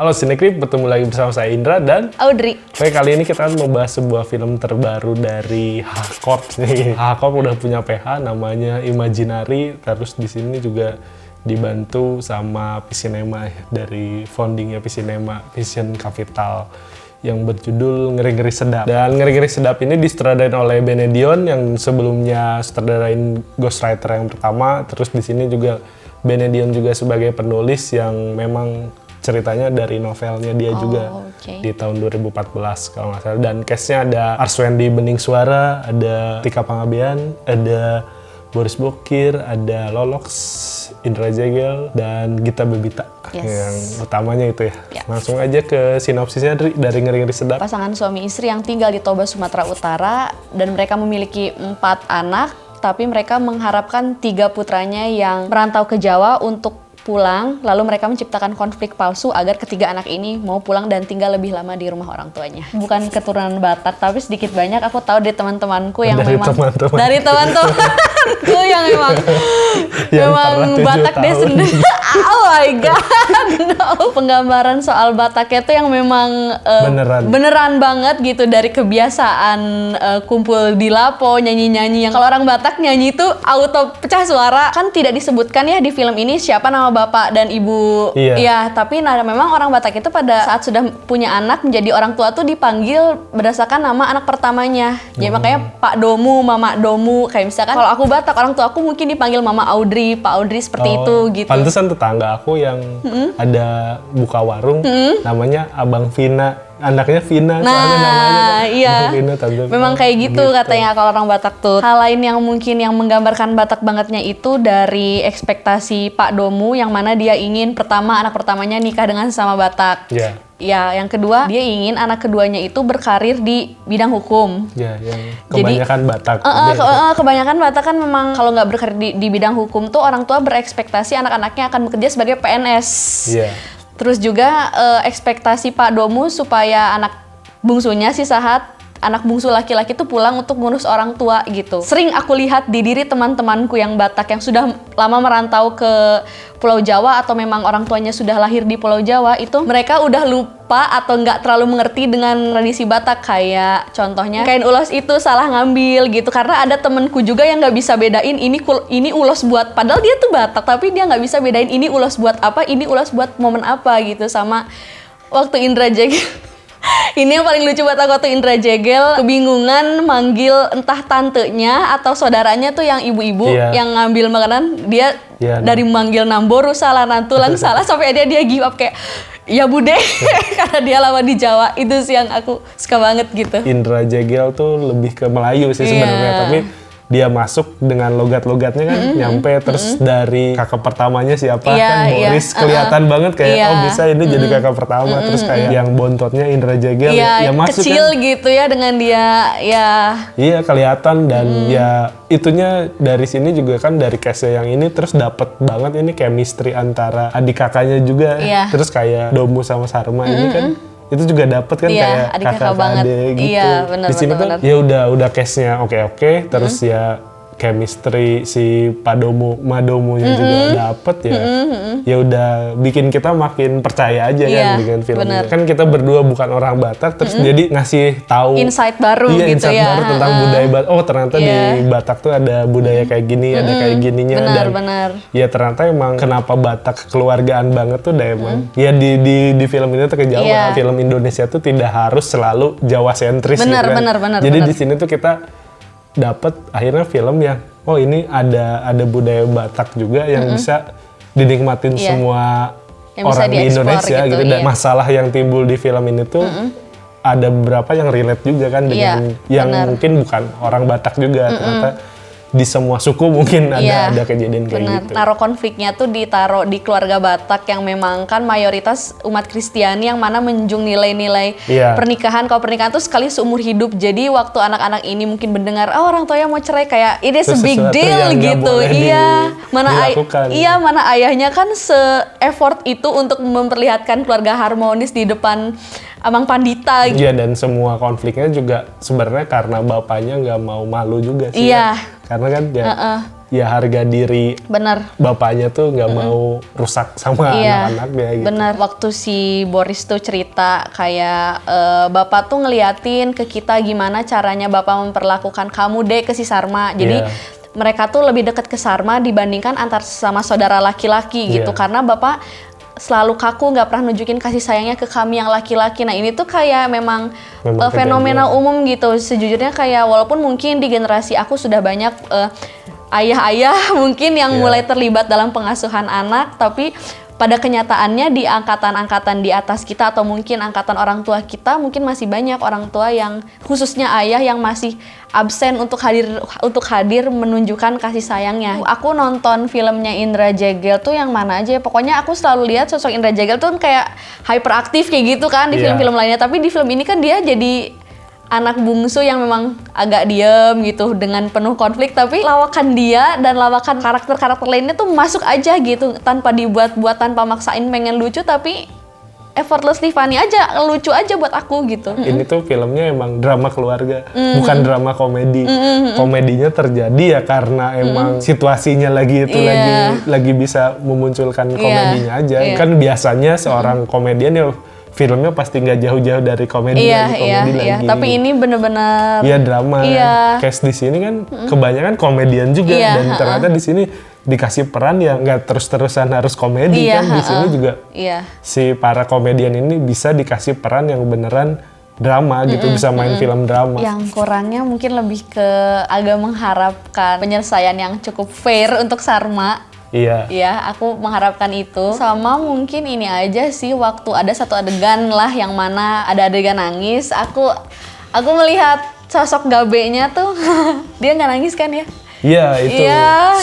Halo Cinekrip, bertemu lagi bersama saya Indra dan Audrey. Oke, kali ini kita akan membahas sebuah film terbaru dari H-Corp nih. H-Corp udah punya PH namanya Imaginary, terus di sini juga dibantu sama Visinema dari foundingnya Visinema, Vision Capital, yang berjudul Ngeri-Ngeri Sedap. Dan Ngeri-Ngeri Sedap ini disutradarain oleh Benedion yang sebelumnya sutradarain Ghostwriter yang pertama, terus di sini juga Benedion juga sebagai penulis yang memang ceritanya dari novelnya dia juga di tahun 2014 kalau nggak salah. Dan cast-nya ada Arswendi Bening Suara, ada Tika Pangabean, ada Boris Bokir, ada Lolox, Indra Jegel, dan Gita Bebita. Yang utamanya itu ya. Langsung aja ke sinopsisnya dari Ngeri-Ngeri Sedap. Pasangan suami istri yang tinggal di Toba, Sumatera Utara, dan mereka memiliki 4 anak, tapi mereka mengharapkan 3 putranya yang merantau ke Jawa untuk pulang, lalu mereka menciptakan konflik palsu agar ketiga anak ini mau pulang dan tinggal lebih lama di rumah orang tuanya. Bukan keturunan Batak, tapi sedikit banyak aku tahu dari teman-temanku yang dari memang teman-temanku yang memang Batak dia sendiri. Oh my god, no. Penggambaran soal Bataknya tuh yang memang beneran banget gitu, dari kebiasaan kumpul di lapo, nyanyi-nyanyi yang kalau orang Batak nyanyi itu auto pecah suara. Kan tidak disebutkan ya di film ini siapa nama bapak dan ibu. Iya, tapi memang orang Batak itu pada saat sudah punya anak menjadi orang tua tuh dipanggil berdasarkan nama anak pertamanya. Jadi makanya Pak Domu, Mama Domu. Kayak misalkan kalau aku Batak, orang tua aku mungkin dipanggil Mama Audrey, Pak Audrey, seperti itu gitu. Pantesan tetangga aku yang ada buka warung namanya Abang Vina. Anaknya Vina, soalnya namanya iya. Vina, tante. Memang kayak gitu katanya kalau orang Batak tuh. Hal lain yang mungkin yang menggambarkan Batak bangetnya itu dari ekspektasi Pak Domu, yang mana dia ingin pertama anak pertamanya nikah dengan sesama Batak. Iya. Ya, yang kedua dia ingin anak keduanya itu berkarir di bidang hukum. Ya, yang kebanyakan Batak. Kebanyakan Batak kan memang kalau nggak berkarir di bidang hukum tuh orang tua berekspektasi anak-anaknya akan bekerja sebagai PNS. Iya. Terus juga ekspektasi Pak Domu supaya anak bungsunya si Sahat, anak bungsu laki-laki tuh pulang untuk ngurus orang tua gitu. Sering aku lihat di diri teman-temanku yang Batak yang sudah lama merantau ke Pulau Jawa atau memang orang tuanya sudah lahir di Pulau Jawa, itu mereka udah lupa atau nggak terlalu mengerti dengan tradisi Batak. Kayak contohnya kain ulos itu salah ngambil gitu, karena ada temenku juga yang nggak bisa bedain ini ulos buat, padahal dia tuh Batak tapi dia nggak bisa bedain ini ulos buat apa, ini ulos buat momen apa gitu. Sama waktu Indra Jegel ini yang paling lucu buat aku, waktu Indra Jegel kebingungan manggil entah tantenya atau saudaranya tuh yang ibu-ibu yang ngambil makanan, dia dari manggil Namboru salah, Nantulang salah, sampai dia give up kayak ya bude karena dia lama di Jawa. Itu sih yang aku suka banget gitu. Indra Jegel tuh lebih ke Melayu sih sebenarnya, tapi dia masuk dengan logat-logatnya kan nyampe, terus dari kakak pertamanya siapa kan Boris kelihatan banget kayak oh bisa ini jadi kakak pertama, terus kayak yang bontotnya Indra Jegel ya masuk kecil kan gitu ya dengan dia iya kelihatan. Dan ya itunya dari sini juga kan, dari cast yang ini terus dapet banget ini chemistry antara adik kakaknya juga. Terus kayak Domu sama Sarma ini kan itu juga dapet kan kayak kakak adik gitu. Iya, bener, di sini tuh ya udah case-nya oke, terus ya chemistry si Madomunya juga dapet ya udah bikin kita makin percaya aja kan dengan filmnya. Kan kita berdua bukan orang Batak, terus jadi ngasih tahu insight baru gitu insight baru tentang budaya Batak. Oh ternyata di Batak tuh ada budaya kayak gini, ada kayak gininya. Benar. Ya ternyata emang kenapa Batak kekeluargaan banget tuh emang ya di film ini tuh ke Jawa. Film Indonesia tuh tidak harus selalu Jawa sentris gitu kan. Jadi di sini tuh kita dapat akhirnya film yang ini ada budaya Batak juga yang bisa dinikmatin semua yang orang di Indonesia gitu. Dan masalah yang timbul di film ini tuh ada beberapa yang relate juga kan dengan yang mungkin bukan orang Batak juga. Ternyata di semua suku mungkin ada kejadian kayak gitu. Naruh konfliknya tuh ditaruh di keluarga Batak yang memang kan mayoritas umat Kristiani, yang mana menjunjung nilai-nilai pernikahan. Kalau pernikahan tuh sekali seumur hidup. Jadi waktu anak-anak ini mungkin mendengar orang tuanya mau cerai, kayak it is a big deal gitu. Mana ayahnya kan se-effort itu untuk memperlihatkan keluarga harmonis di depan Amang Pandita gitu. Iya, dan semua konfliknya juga sebenarnya karena bapaknya nggak mau malu juga sih. Iya. Karena kan ya harga diri Bener. bapaknya tuh nggak mau rusak sama anak-anaknya gitu. Bener, waktu si Boris tuh cerita kayak bapak tuh ngeliatin ke kita gimana caranya bapak memperlakukan kamu deh ke si Sarma. Jadi mereka tuh lebih dekat ke Sarma dibandingkan antar sama saudara laki-laki gitu, karena bapak selalu kaku, nggak pernah nunjukin kasih sayangnya ke kami yang laki-laki. Nah ini tuh kayak memang fenomena umum gitu. Sejujurnya kayak walaupun mungkin di generasi aku sudah banyak ayah-ayah mungkin yang mulai terlibat dalam pengasuhan anak, tapi pada kenyataannya di angkatan-angkatan di atas kita atau mungkin angkatan orang tua kita mungkin masih banyak orang tua yang khususnya ayah yang masih absen untuk hadir menunjukkan kasih sayangnya. Aku nonton filmnya Indra Jegel tuh yang mana aja ya, pokoknya aku selalu lihat sosok Indra Jegel tuh kayak hyperaktif kayak gitu kan di film-film lainnya, tapi di film ini kan dia jadi anak bungsu yang memang agak diem gitu dengan penuh konflik, tapi lawakan dia dan lawakan karakter-karakter lainnya tuh masuk aja gitu tanpa dibuat-buat, tanpa maksain pengen lucu, tapi effortlessly funny aja, lucu aja buat aku gitu. Ini tuh filmnya emang drama keluarga, bukan drama komedi. Komedinya terjadi ya karena emang situasinya lagi itu lagi bisa memunculkan komedinya aja. Kan biasanya seorang komedian ya filmnya pasti nggak jauh-jauh dari komedi lagi. Tapi ini bener-bener drama. Case di sini kan kebanyakan komedian juga dan ternyata di sini dikasih peran yang nggak terus-terusan harus komedi kan. Di sini juga si para komedian ini bisa dikasih peran yang beneran drama gitu, bisa main film drama. Yang kurangnya mungkin lebih ke agak mengharapkan penyelesaian yang cukup fair untuk Sarma. Iya, aku mengharapkan itu. Sama mungkin ini aja sih, waktu ada satu adegan lah yang mana ada adegan nangis, aku melihat sosok Gabe-nya tuh dia nggak nangis kan ya? Iya, itu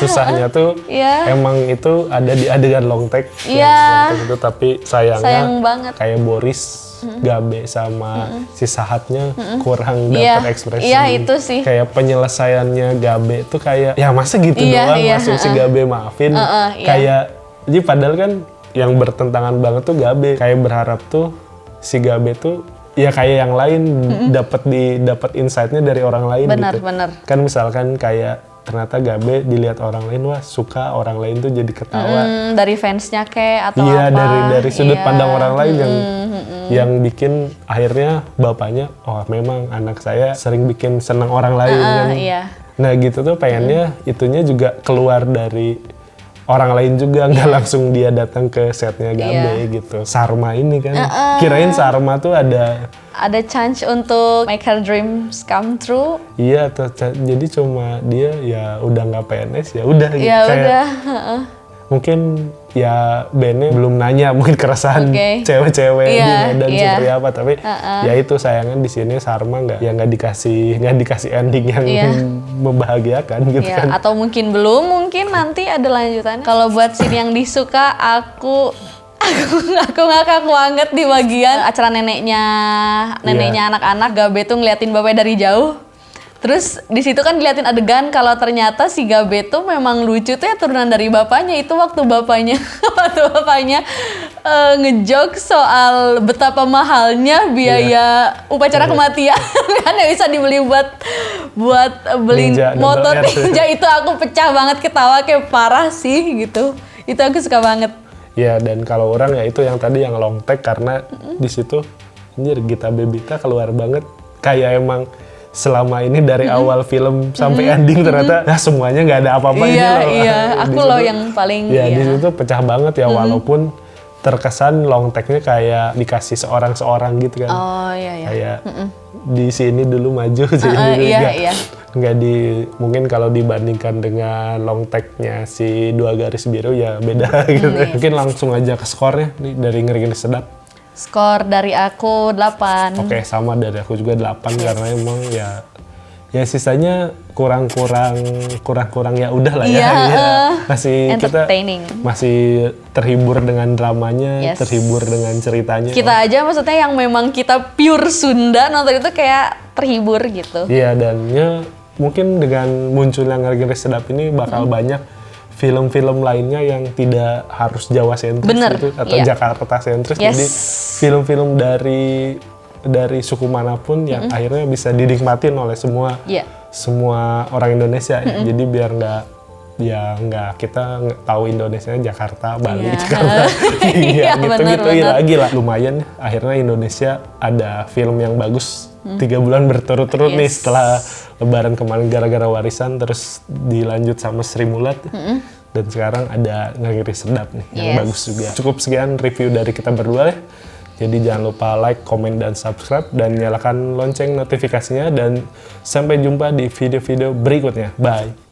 susahnya tuh emang itu ada di adegan long take. Long take itu, tapi sayang banget kayak Boris, Gabe sama si Sahatnya kurang dapat ekspresi. Iya, itu sih. Kayak penyelesaiannya Gabe tuh kayak ya masa gitu doang langsung si Gabe maafin. Kayak jadi padahal kan yang bertentangan banget tuh Gabe. Kayak berharap tuh si Gabe tuh ya kayak yang lain dapat insight-nya dari orang lain gitu. Benar. Kan misalkan kayak ternyata Gabe dilihat orang lain, wah suka orang lain tuh jadi ketawa. Dari fansnya kek atau apa. Dari sudut pandang orang lain yang bikin akhirnya bapaknya, oh memang anak saya sering bikin senang orang lain kan. Nah gitu tuh pengennya itunya juga keluar dari orang lain juga, nggak langsung dia datang ke setnya Gabe gitu. Sarma ini kan, kirain Sarma tuh ada chance untuk make her dreams come true. Iya, jadi cuma dia ya udah nggak PNS ya udah gitu. Ya udah. Mungkin ya Bene belum nanya mungkin keresahan cewek-cewek di Medan seperti apa, tapi ya itu sayangnya di sini Sarma nggak dikasih ending yang membahagiakan gitu kan. Atau mungkin mungkin nanti ada lanjutannya. Kalau buat scene yang disuka aku ngakak banget di bagian acara neneknya anak-anak. Gabe tuh ngeliatin bapaknya dari jauh. Terus di situ kan diliatin adegan kalau ternyata si Gabe tuh memang lucu tuh ya turunan dari bapaknya. Itu waktu bapaknya ngejok soal betapa mahalnya biaya upacara kematian kan yang bisa dibeli buat beli motor ninja. Itu aku pecah banget ketawa kayak parah sih gitu. Itu aku suka banget. Ya, dan kalau orang ya itu yang tadi yang long take karena di situ anjir Gita Bebita keluar banget kayak emang selama ini dari awal film sampai ending ternyata semuanya nggak ada apa-apa ini loh. Iya, aku loh yang paling di situ pecah banget ya walaupun terkesan long take-nya kayak dikasih seorang gitu kan. Oh iya. Kayak di sini dulu maju sini nggak mungkin kalau dibandingkan dengan long take-nya si Dua Garis Biru ya beda gitu. Mungkin langsung aja ke skornya nih dari Ngeri Sedap. Skor dari aku 8. Oke, sama dari aku juga 8 karena emang ya sisanya kurang ya udah lah ya. Masih kita masih terhibur dengan dramanya, terhibur dengan ceritanya. Kita aja maksudnya yang memang kita pure Sunda nonton itu kayak terhibur gitu. Iya, dan mungkin dengan munculnya Ngeri Sedap ini bakal banyak film-film lainnya yang tidak harus Jawa sentris gitu atau Jakarta sentris. Jadi film-film dari suku manapun yang akhirnya bisa dinikmatin oleh semua orang Indonesia. Jadi biar ya nggak, kita tahu Indonesia Jakarta, Bali, Iya. Jakarta, Iya, gitu-gitu bener. lagi lah. Lumayan akhirnya Indonesia ada film yang bagus 3 bulan berturut-turut nih setelah Lebaran kemarin gara-gara Warisan, terus dilanjut sama Sri Mulat. Dan sekarang ada Ngeri Sedap nih, yang bagus juga. Cukup sekian review dari kita berdua ya. Jadi jangan lupa like, komen, dan subscribe. Dan nyalakan lonceng notifikasinya. Dan sampai jumpa di video-video berikutnya. Bye!